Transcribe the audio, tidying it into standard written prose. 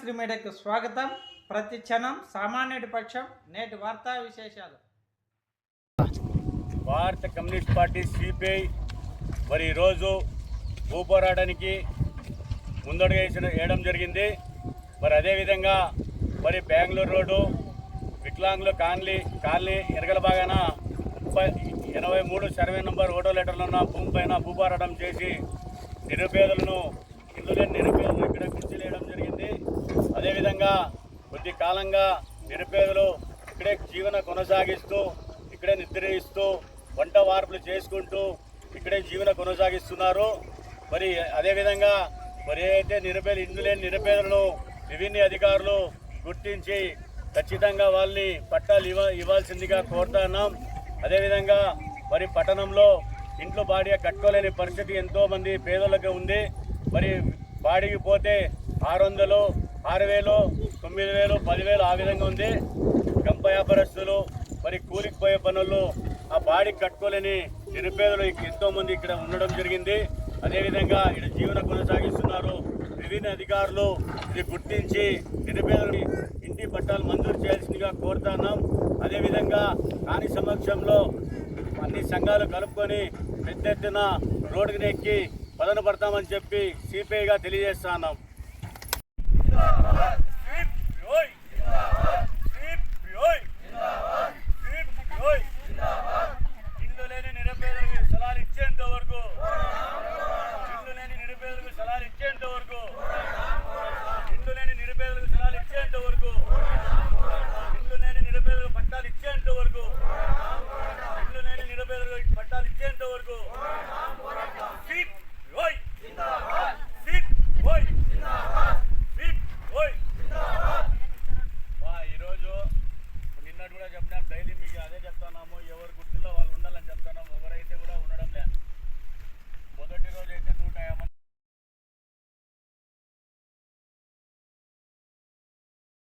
శ్రీ మీడియాకు స్వాగతం. ప్రతి క్షణం సామాన్యుడి పక్షం. నేటి వార్తా విశేషాలు. భారత కమ్యూనిస్ట్ పార్టీ సిపిఐ మరి ఈరోజు భూపోరాటానికి ముందడుగు వేయడం జరిగింది. మరి అదేవిధంగా మరి బెంగళూరు రోడ్డు వికలాంగుల కాలనీ ఎరగల భాగాన 83 సర్వే నంబర్ 1వ లెటర్లో ఉన్న భూమి పైన భూపోరాటం చేసి నిరుపేదలను ఇల్లు లేని నిరుపేదలు ఇక్కడ కుర్చీలేయడం జరిగింది. అదేవిధంగా కొద్ది కాలంగా నిరుపేదలు ఇక్కడే జీవన కొనసాగిస్తూ ఇక్కడే నిద్రిస్తూ వంట వార్పులు చేసుకుంటూ ఇక్కడే జీవన కొనసాగిస్తున్నారు. మరి అదేవిధంగా మరి ఏదైతే ఇల్లు లేని నిరుపేదలను రెవెన్యూ అధికారులు గుర్తించి ఖచ్చితంగా వాళ్ళని పట్టాలు ఇవ్వాల్సిందిగా కోరుతున్నాం. అదేవిధంగా మరి పట్టణంలో ఇంట్లో బాడిగా కట్టుకోలేని పరిస్థితి ఎంతోమంది పేదలకు ఉంది. మరి బాడికి పోతే 600, 6,000, 9,000, 10,000 ఆ విధంగా ఉంది. గంప వ్యాపారస్తులు మరి కూలికి పోయే పనులు ఆ బాడికి కట్టుకోలేని నిరుపేదలు ఎంతోమంది ఇక్కడ ఉండడం జరిగింది. అదేవిధంగా ఇక్కడ జీవన కొనసాగిస్తున్నారు. రెవెన్యూ అధికారులు ఇది గుర్తించి నిరుపేదలని ఇంటి పట్టాలు మంజూరు చేయాల్సిందిగా కోరుతున్నాం. అదేవిధంగా కాని సమక్షంలో అన్ని సంఘాలు కలుపుకొని పెద్ద ఎత్తున రోడ్డుకి ఎక్కి పదన పడతామని చెప్పి సిపిఐగా తెలియజేస్తున్నాం.